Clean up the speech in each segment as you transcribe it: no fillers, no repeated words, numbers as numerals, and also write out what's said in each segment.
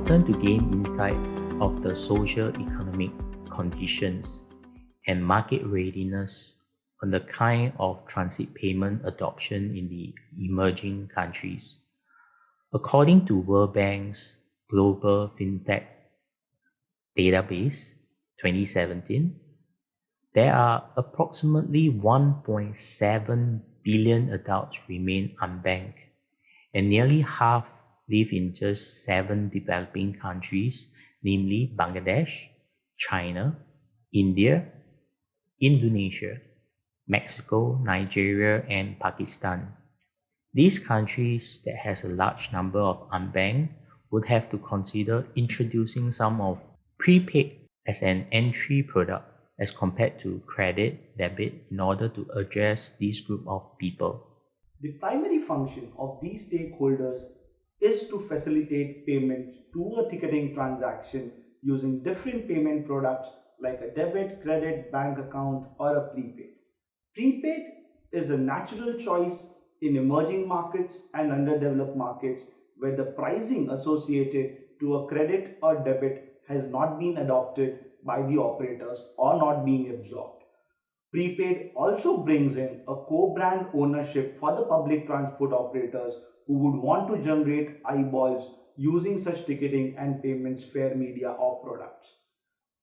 important to gain insight of the socio-economic conditions and market readiness on the kind of transit payment adoption in the emerging countries. According to World Bank's Global FinTech Database 2017, there are approximately 1.7 billion adults remain unbanked, and nearly half live in just 7 developing countries, namely Bangladesh, China, India, Indonesia, Mexico, Nigeria, and Pakistan. These countries that has a large number of unbanked would have to consider introducing some of prepaid as an entry product as compared to credit, debit in order to address this group of people. The primary function of these stakeholders is to facilitate payment to a ticketing transaction using different payment products like a debit, credit, bank account, or a prepaid. Prepaid is a natural choice in emerging markets and underdeveloped markets where the pricing associated to a credit or debit has not been adopted by the operators or not being absorbed. Prepaid also brings in a co-brand ownership for the public transport operators who would want to generate eyeballs using such ticketing and payments fare media or products.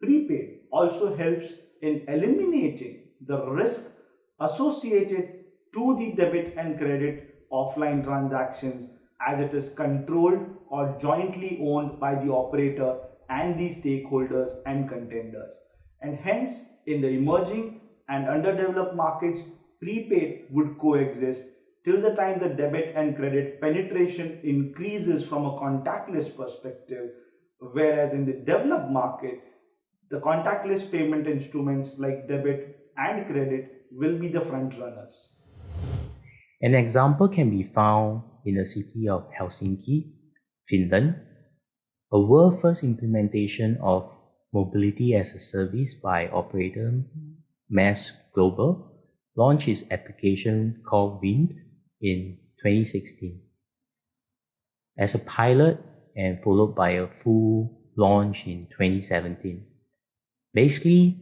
Prepaid also helps in eliminating the risk associated to the debit and credit offline transactions as it is controlled or jointly owned by the operator and the stakeholders and contenders. And hence, in the emerging and underdeveloped markets, prepaid would coexist till the time the debit and credit penetration increases from a contactless perspective, whereas in the developed market, the contactless payment instruments like debit and credit will be the front runners. An example can be found in the city of Helsinki, Finland. A world-first implementation of mobility as a service by operator MEDICI Global launched its application called WIMP in 2016 as a pilot and followed by a full launch in 2017. Basically,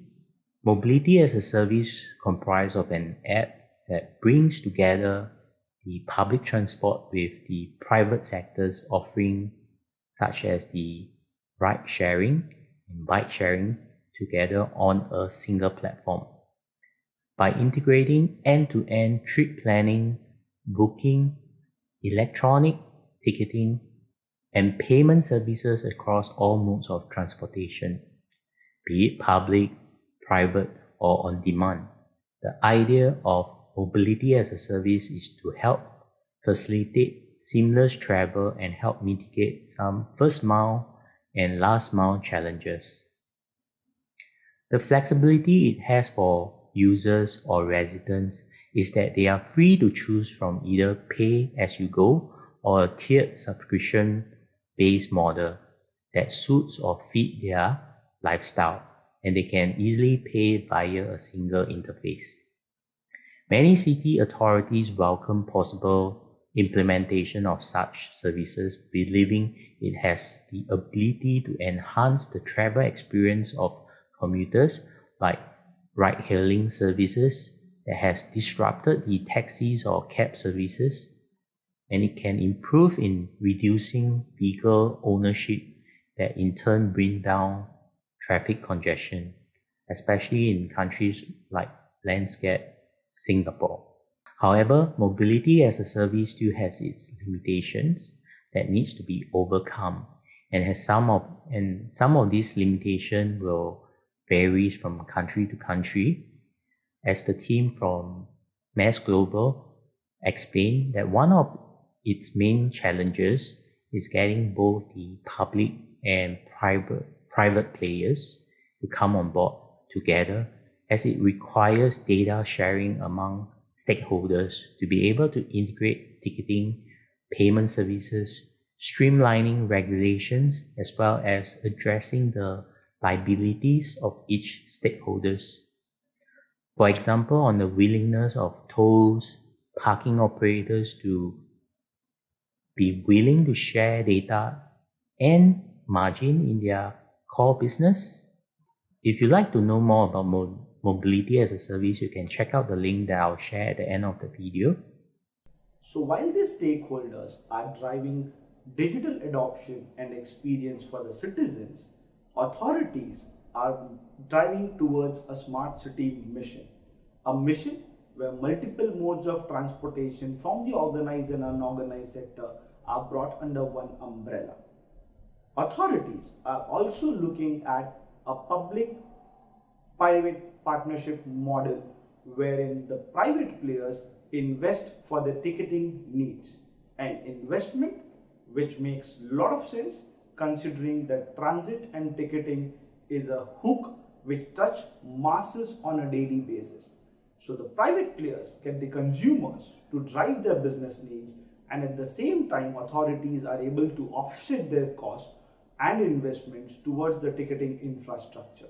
mobility as a service comprises of an app that brings together the public transport with the private sectors offering such as the ride sharing and bike sharing together on a single platform. By integrating end-to-end trip planning, booking, electronic ticketing, and payment services across all modes of transportation, be it public, private, or on demand. The idea of mobility as a service is to help facilitate seamless travel and help mitigate some first mile and last mile challenges. The flexibility it has for users or residents is that they are free to choose from either pay as you go or a tiered subscription based model that suits or fit their lifestyle, and they can easily pay via a single interface. Many city authorities welcome possible implementation of such services, believing it has the ability to enhance the travel experience of commuters, like ride-hailing services that has disrupted the taxis or cab services, and it can improve in reducing vehicle ownership that in turn bring down traffic congestion, especially in countries like landscape Singapore. However, mobility as a service still has its limitations that needs to be overcome, and some of these limitations will vary from country to country. As the team from MEDICI Global explained that one of its main challenges is getting both the public and private players to come on board together, as it requires data sharing among stakeholders to be able to integrate ticketing, payment services, streamlining regulations, as well as addressing the liabilities of each stakeholders. For example, on the willingness of tolls, parking operators to be willing to share data and margin in their core business. If you'd like to know more about mobility as a service, you can check out the link that I'll share at the end of the video. So while these stakeholders are driving digital adoption and experience for the citizens, authorities are driving towards a smart city mission. A mission where multiple modes of transportation from the organized and unorganized sector are brought under one umbrella. Authorities are also looking at a public private partnership model wherein the private players invest for the ticketing needs, an investment which makes a lot of sense considering that transit and ticketing is a hook which touch masses on a daily basis. So the private players get the consumers to drive their business needs, and at the same time authorities are able to offset their costs and investments towards the ticketing infrastructure.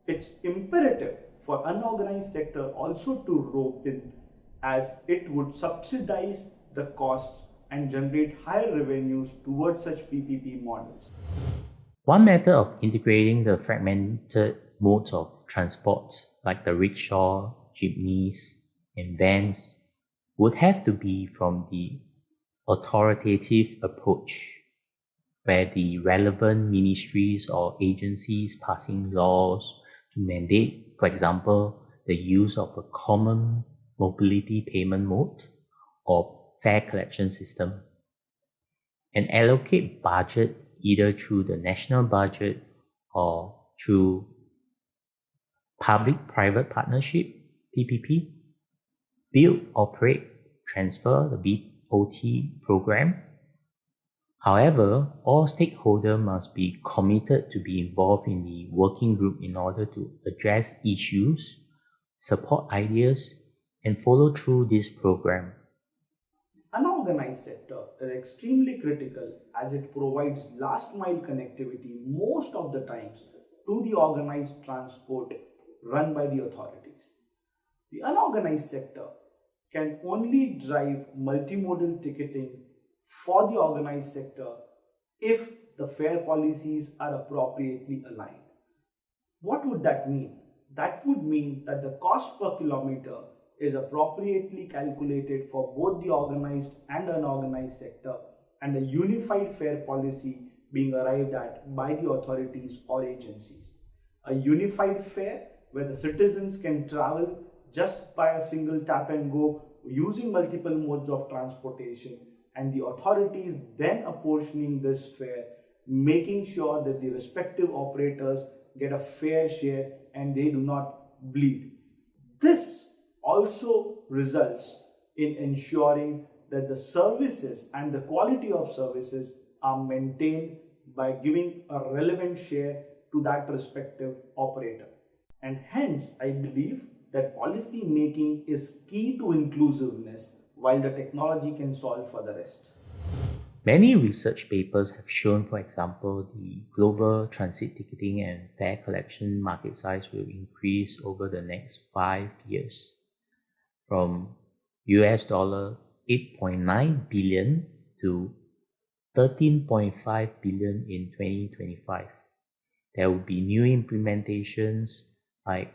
It's imperative for unorganized sector also to rope in, as it would subsidize the costs and generate higher revenues towards such PPP models. One method of integrating the fragmented modes of transport, like the rickshaw, jeepneys, and vans, would have to be from the authoritative approach, where the relevant ministries or agencies passing laws to mandate, for example, the use of a common mobility payment mode or fare collection system, and allocate budget either through the national budget or through public-private partnership, PPP, build, operate, transfer, the BOT program. However, all stakeholders must be committed to be involved in the working group in order to address issues, support ideas, and follow through this program. Unorganized sector is extremely critical as it provides last mile connectivity most of the times to the organized transport run by the authorities. The unorganized sector can only drive multimodal ticketing for the organized sector if the fare policies are appropriately aligned. What would that mean? That would mean that the cost per kilometer is appropriately calculated for both the organized and unorganized sector, and a unified fare policy being arrived at by the authorities or agencies. A unified fare where the citizens can travel just by a single tap and go using multiple modes of transportation, and the authorities then apportioning this fare, making sure that the respective operators get a fair share and they do not bleed. This also results in ensuring that the services and the quality of services are maintained by giving a relevant share to that respective operator. And hence, I believe that policy making is key to inclusiveness while the technology can solve for the rest. Many research papers have shown, for example, the global transit ticketing and fare collection market size will increase over the next 5 years from US dollar 8.9 billion to 13.5 billion in 2025. There will be new implementations like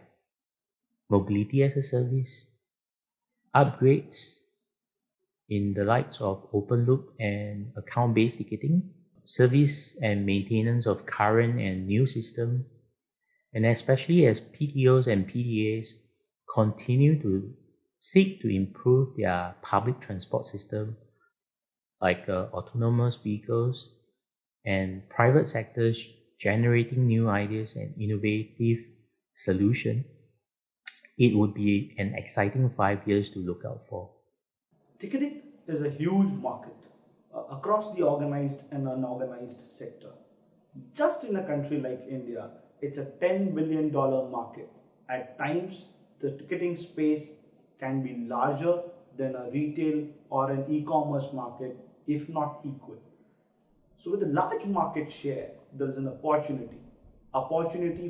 mobility as a service, upgrades in the likes of open loop and account-based ticketing, service and maintenance of current and new system, and especially as PTOs and PDAs continue to seek to improve their public transport system like autonomous vehicles, and private sectors generating new ideas and innovative solutions, it would be an exciting 5 years to look out for. Ticketing is a huge market across the organized and unorganized sector. Just in a country like India, it's a $10 billion market. At times, the ticketing space can be larger than a retail or an e-commerce market, if not equal. So with a large market share, there is an opportunity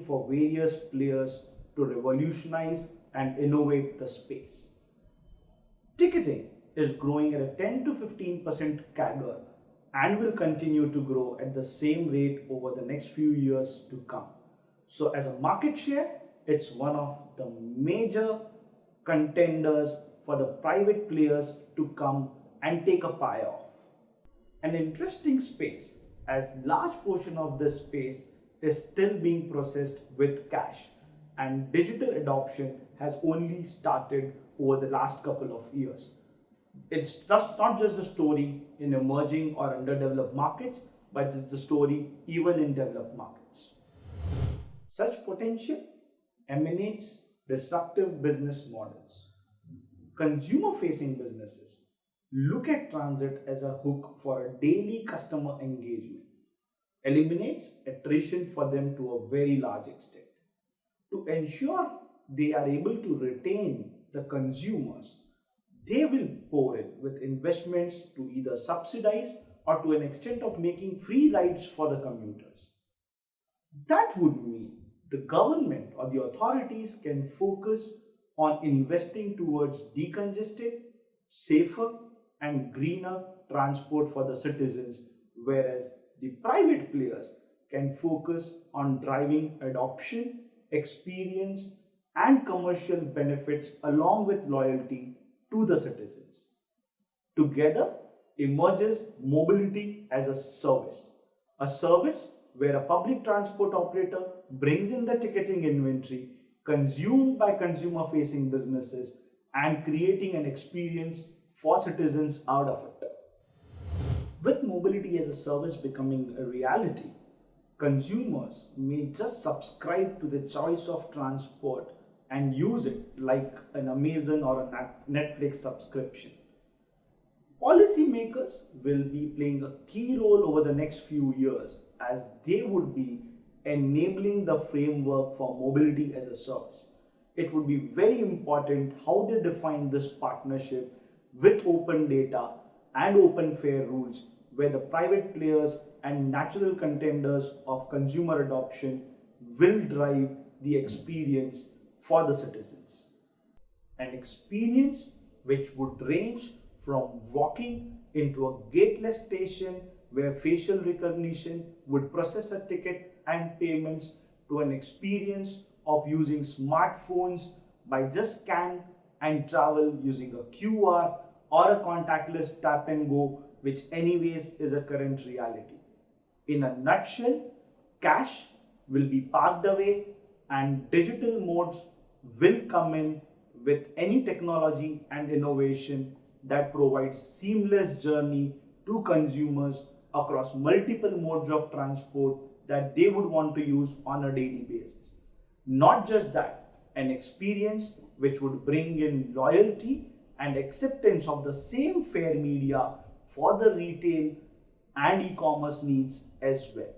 for various players to revolutionize and innovate the space. Ticketing is growing at a 10 to 15% CAGR, and will continue to grow at the same rate over the next few years to come. So, as a market share, it's one of the major contenders for the private players to come and take a pie off. An interesting space, as large portion of this space is still being processed with cash, and digital adoption has only started over the last couple of years. It's just not just the story in emerging or underdeveloped markets, but it's the story even in developed markets. Such potential emanates disruptive business models. Consumer facing businesses look at transit as a hook for a daily customer engagement, eliminates attrition for them to a very large extent. To ensure they are able to retain the consumers, they will pour in with investments to either subsidize or to an extent of making free rides for the commuters. That would mean the government or the authorities can focus on investing towards decongested, safer, and greener transport for the citizens, whereas the private players can focus on driving adoption, experience, and commercial benefits along with loyalty to the citizens. Together emerges mobility as a service where a public transport operator brings in the ticketing inventory consumed by consumer facing businesses and creating an experience for citizens out of it. With mobility as a service becoming a reality, consumers may just subscribe to the choice of transport and use it like an Amazon or a Netflix subscription. Policymakers will be playing a key role over the next few years as they would be enabling the framework for mobility as a service. It would be very important how they define this partnership with open data and open fair rules where the private players and natural contenders of consumer adoption will drive the experience for the citizens. An experience which would range from walking into a gateless station where facial recognition would process a ticket and payments to an experience of using smartphones by just scan and travel using a QR or a contactless tap and go, which anyways is a current reality. In a nutshell, cash will be parked away and digital modes will come in with any technology and innovation that provides seamless journey to consumers across multiple modes of transport that they would want to use on a daily basis. Not just that, an experience which would bring in loyalty and acceptance of the same fare media for the retail and e-commerce needs as well.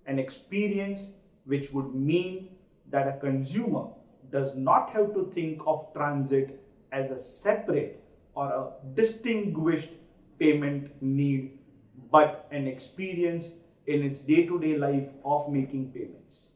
An experience which would mean that a consumer does not have to think of transit as a separate or a distinguished payment need, but an experience in its day-to-day life of making payments.